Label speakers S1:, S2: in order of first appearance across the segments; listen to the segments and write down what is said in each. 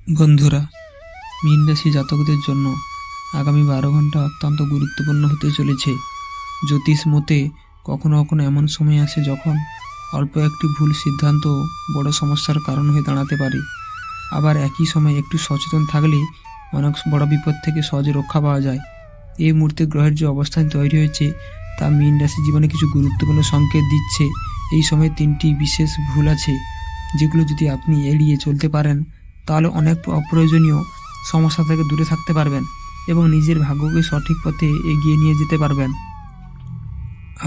S1: বন্ধুরা, মীন রাশি জাতকদের জন্য আগামী 12 ঘন্টা অত্যন্ত গুরুত্বপূর্ণ হতে চলেছে। জ্যোতিষ মতে কখনো কখনো এমন সময় আসে যখন অল্প একটি ভুল সিদ্ধান্ত বড় সমস্যার কারণ হয়ে দাঁড়াতে পারে। আবার একই সময় একটু সচেতন থাকলে অনেক বড় বিপদ থেকে সহজে রক্ষা পাওয়া যায়। এই মুহূর্তে গ্রহের যে অবস্থান তৈরি হয়েছে তা মীন রাশি জীবনে কিছু গুরুত্বপূর্ণ সংকেত দিচ্ছে। এই সময় 3টি বিশেষ ভুল আছে যেগুলো যদি আপনি এড়িয়ে চলতে পারেন তাহলে অনেক অপ্রয়োজনীয় সমস্যা থেকে দূরে থাকতে পারবেন এবং নিজের ভাগ্যকে সঠিক পথে এগিয়ে নিয়ে যেতে পারবেন।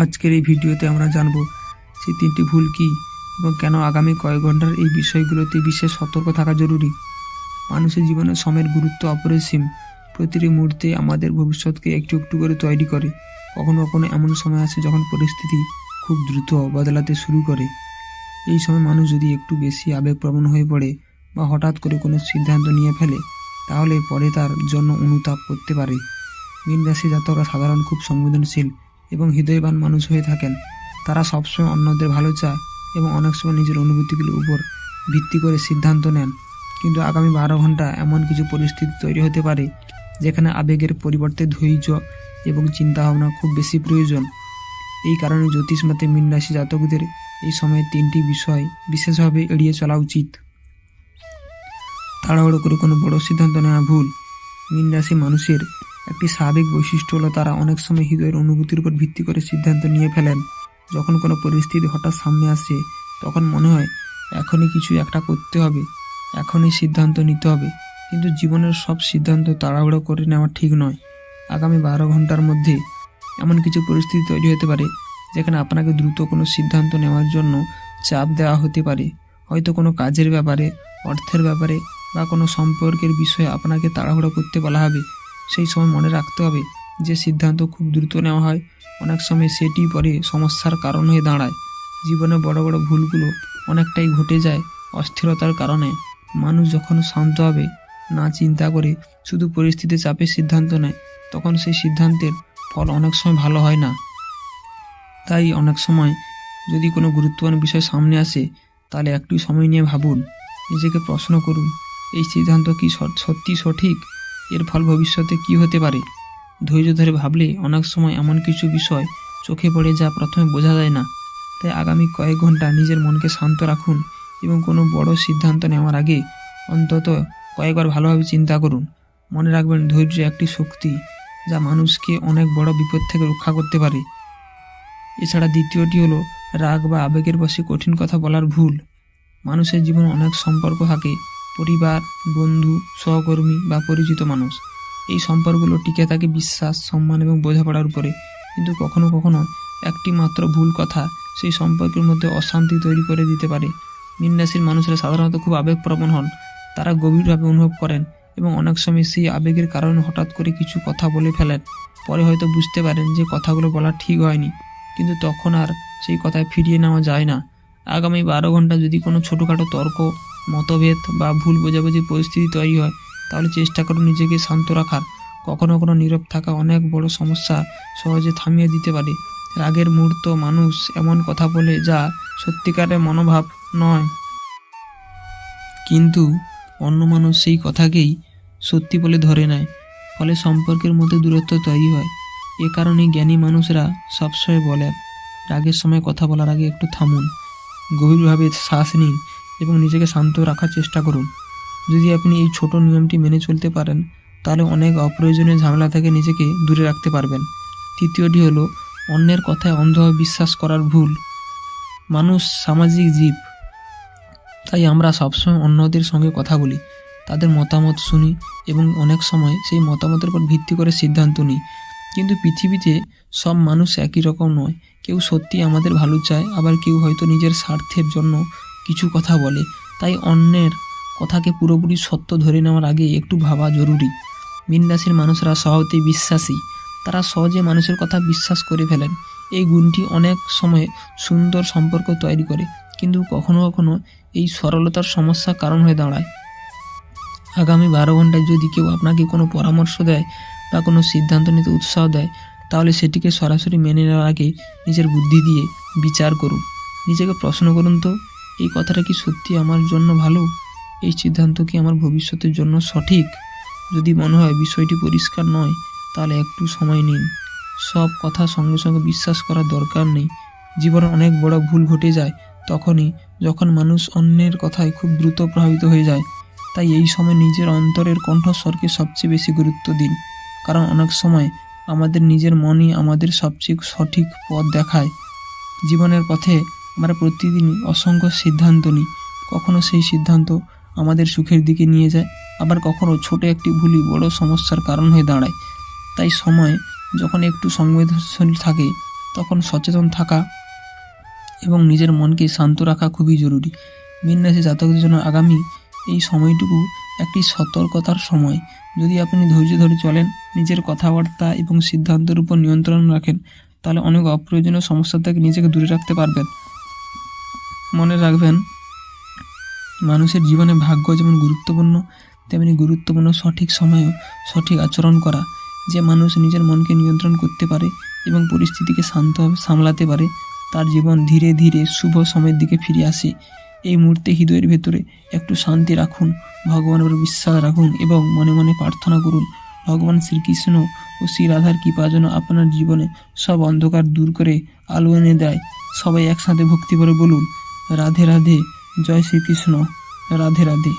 S1: আজকের এই ভিডিওতে আমরা জানব সেই 3টি ভুল কী এবং কেন আগামী কয়েক ঘন্টার এই বিষয়গুলোতে বিশেষ সতর্ক থাকা জরুরি। মানুষের জীবনে সময়ের গুরুত্ব অপরিসীম। প্রতিটি মুহূর্তে আমাদের ভবিষ্যৎকে একটু একটু করে তৈরি করে। কখনো কখনো এমন সময় আসে যখন পরিস্থিতি খুব দ্রুত বদলাতে শুরু করে। এই সময় মানুষ যদি একটু বেশি আবেগপ্রবণ হয়ে পড়ে বা হঠাৎ করে কোনো সিদ্ধান্ত নিয়ে ফেলে তাহলে পরে তার জন্য অনুতাপ করতে পারে। মীন রাশি জাতকরা সাধারণ খুব সংবেদনশীল এবং হৃদয়বান মানুষ হয়ে থাকেন। তারা সবসময় অন্যদের ভালো চায় এবং অনেক সময় নিজের অনুভূতিগুলির উপর ভিত্তি করে সিদ্ধান্ত নেন। কিন্তু আগামী 12 ঘন্টা এমন কিছু পরিস্থিতি তৈরি হতে পারে যেখানে আবেগের পরিবর্তে ধৈর্য এবং চিন্তাভাবনা খুব বেশি প্রয়োজন। এই কারণে জ্যোতিষ মতে মীন রাশি জাতকদের এই সময়ে 3টি বিষয় বিশেষভাবে এড়িয়ে চলা উচিত। তাড়াহুড়ো করে কোনো বড় সিদ্ধান্ত নেওয়া ভুল। মীন রাশি মানুষের একটি স্বাভাবিক বৈশিষ্ট্য হলো তারা অনেক সময় হৃদয়ের অনুভূতির উপর ভিত্তি করে সিদ্ধান্ত নিয়ে ফেলেন। যখন কোনো পরিস্থিতি হঠাৎ সামনে আসে তখন মনে হয় এখনই কিছু একটা করতে হবে, এখনই সিদ্ধান্ত নিতে হবে। কিন্তু জীবনের সব সিদ্ধান্ত তাড়াহুড়ো করে নেওয়া ঠিক নয়। আগামী 12 ঘন্টার মধ্যে এমন কিছু পরিস্থিতি তৈরি হতে পারে যেখানে আপনাকে দ্রুত কোনো সিদ্ধান্ত নেওয়ার জন্য চাপ দেওয়া হতে পারে। হয়তো কোনো কাজের ব্যাপারে, অর্থের ব্যাপারে বা কোনো সম্পর্কের বিষয়ে আপনাকে তাড়াহুড়ো করতে বলা হবে। সেই সময় মনে রাখতে হবে যে সিদ্ধান্ত খুব দ্রুত নেওয়া হয় অনেক সময় সেটি পরে সমস্যার কারণ হয়ে দাঁড়ায়। জীবনে বড় বড় ভুলগুলো অনেকটাই ঘটে যায় অস্থিরতার কারণে। মানুষ যখন শান্ত হবে, না চিন্তা করে শুধু পরিস্থিতি চাপে সিদ্ধান্ত নেয়, তখন সেই সিদ্ধান্তের ফল অনেক সময় ভালো হয় না। তাই অনেক সময় যদি কোনো গুরুত্বপূর্ণ বিষয় সামনে আসে তাহলে একটু সময় নিয়ে ভাবুন, নিজেকে প্রশ্ন করুন, এই সিদ্ধান্ত কি সত্যি সঠিক, এর ফল ভবিষ্যতে কি হতে পারে। ধৈর্য ধরে ভাবলে অনেক সময় এমন কিছু বিষয় চোখে পড়ে যা প্রথমে বোঝা যায় না। তাই আগামী কয়েক ঘন্টা নিজের মনকে শান্ত রাখুন এবং কোনো বড় সিদ্ধান্ত নেওয়ার আগে অন্তত কয়েকবার ভালোভাবে চিন্তা করুন। মনে রাখবেন, ধৈর্য একটি শক্তি যা মানুষকে অনেক বড় বিপদ থেকে রক্ষা করতে পারে। এছাড়া দ্বিতীয়টি হলো রাগ বা আবেগের বশে কঠিন কথা বলার ভুল। মানুষের জীবনে অনেক সম্পর্ক থাকে, পরিবার, বন্ধু, সহকর্মী বা পরিচিত মানুষ। এই সম্পর্কগুলো টিকে থাকে বিশ্বাস, সম্মান এবং বোঝাপড়ার উপরে। কিন্তু কখনো কখনো একটি মাত্র ভুল কথা সেই সম্পর্কের মধ্যে অশান্তি তৈরি করে দিতে পারে। মীন রাশির মানুষরা সাধারণত খুব আবেগপ্রবণ হন। তারা গভীরভাবে অনুভব করেন এবং অনেক সময় সেই আবেগের কারণে হঠাৎ করে কিছু কথা বলে ফেলেন। পরে হয়তো বুঝতে পারেন যে কথাগুলো বলা ঠিক হয়নি, কিন্তু তখন আর সেই কথায় ফিরিয়ে নেওয়া যায় না। আগামী 12 ঘন্টা যদি কোনো ছোটোখাটো তর্ক, মতভেদ বা ভুল বোঝাবুঝির পরিস্থিতি তৈরি হয় তাহলে চেষ্টা করুন নিজেকে শান্ত রাখার। কখনো কখনো নীরব থাকা অনেক বড় সমস্যা সহজে থামিয়ে দিতে পারে। রাগের মুহূর্ত মানুষ এমন কথা বলে যা সত্যিকারের মনোভাব নয়, কিন্তু অন্য মানুষ সেই কথাকেই সত্যি বলে ধরে নেয়। ফলে সম্পর্কের মধ্যে দূরত্ব তৈরি হয়। এ কারণে জ্ঞানী মানুষরা সবসময় বলেন, রাগের সময় কথা বলার আগে একটু থামুন, গভীরভাবে শ্বাস নিন এবং নিজেকে শান্ত রাখার চেষ্টা করুন। যদি আপনি এই ছোট নিয়মটি মেনে চলতে পারেন তাহলে অনেক অপ্রয়োজনীয় ঝামেলা থেকে নিজেকে দূরে রাখতে পারবেন। তৃতীয়টি হলো অন্যের কথায় অন্ধভাবে বিশ্বাস করার ভুল। মানুষ সামাজিক জীব, তাই আমরা সবসময় অন্যদের সঙ্গে কথা বলি, তাদের মতামত শুনি এবং অনেক সময় সেই মতামতের উপর ভিত্তি করে সিদ্ধান্ত নিই। কিন্তু পৃথিবীতে সব মানুষ একই রকম নয়। কেউ সত্যি আমাদের ভালো চায়, আবার কেউ হয়তো নিজের স্বার্থের জন্য কিছু কথা বলে। তাই অন্যের কথাকে পুরোপুরি সত্য ধরে নেওয়ার আগে একটু ভাবা জরুরি। মীন রাশির মানুষরা স্বভাবতই বিশ্বাসী। তারা সহজে মানুষের কথা বিশ্বাস করে ফেলেন। এই গুণটি অনেক সময় সুন্দর সম্পর্ক তৈরি করে, কিন্তু কখনো কখনো এই সরলতার সমস্যার কারণ হয়ে দাঁড়ায়। আগামী 12 ঘন্টায় যদি কেউ আপনাকে কোনো পরামর্শ দেয় বা কোনো সিদ্ধান্ত নিতে উৎসাহ দেয় তাহলে সেটিকে সরাসরি মেনে নেওয়ার আগে নিজের বুদ্ধি দিয়ে বিচার করুন। নিজেকে প্রশ্ন করুন তো, এই কথাটা কি সত্যি আমার জন্য ভালো? এই সিদ্ধান্ত কি আমার ভবিষ্যতের জন্য সঠিক? যদি মনে হয় বিষয়টি পরিষ্কার নয়, তাহলে একটু সময় নিন। সব কথা সঙ্গে সঙ্গে বিশ্বাস করার দরকার নেই। জীবনে অনেক বড় ভুল ঘটে যায় তখনই, যখন মানুষ অন্যের কথায় খুব দ্রুত প্রভাবিত হয়ে যায়। তাই এই সময় নিজের অন্তরের কণ্ঠস্বরকে সবচেয়ে বেশি গুরুত্ব দিন, কারণ অনেক সময় আমাদের নিজের মনই আমাদের সবচেয়ে সঠিক পথ দেখায়। জীবনের পথে আমরা প্রতিদিনই অসংখ্য সিদ্ধান্ত নিই। কখনো সেই সিদ্ধান্ত আমাদের সুখের দিকে নিয়ে যায়, আবার কখনো ছোট একটি ভুলই বড় সমস্যার কারণ হয়ে দাঁড়ায়। তাই সময় যখন একটু সংবেদনশীল থাকে, তখন সচেতন থাকা এবং নিজের মনকে শান্ত রাখা খুবই জরুরি। মীন রাশি জাতকদের জন্য আগামী এই সময়টুকু একটি সতর্কতার সময়। যদি আপনি ধৈর্য ধরে চলেন, নিজের কথাবার্তা এবং সিদ্ধান্তের উপর নিয়ন্ত্রণ রাখেন, তাহলে অনেক অপ্রয়োজনীয় সমস্যা থেকে নিজেকে দূরে রাখতে পারবেন। মনে রাখবেন, মানুষের জীবনে ভাগ্য যেমন গুরুত্বপূর্ণ, তেমনি গুরুত্বপূর্ণ সঠিক সময়েও সঠিক আচরণ করা। যে মানুষ নিজের মনকে নিয়ন্ত্রণ করতে পারে এবং পরিস্থিতিকে শান্তভাবে সামলাতে পারে, তার জীবন ধীরে ধীরে শুভ সময়ের দিকে ফিরে আসে। এই মুহূর্তে হৃদয়ের ভেতরে একটু শান্তি রাখুন, ভগবানের উপর বিশ্বাস রাখুন এবং মনে মনে প্রার্থনা করুন, ভগবান শ্রীকৃষ্ণ ও শ্রী রাধার কৃপা যেন আপনার জীবনে সব অন্ধকার দূর করে আলো এনে দেয়। সবাই একসাথে ভক্তি করে বলুন, রাধে রাধে, জয় শ্রীকৃষ্ণ, রাধে রাধে।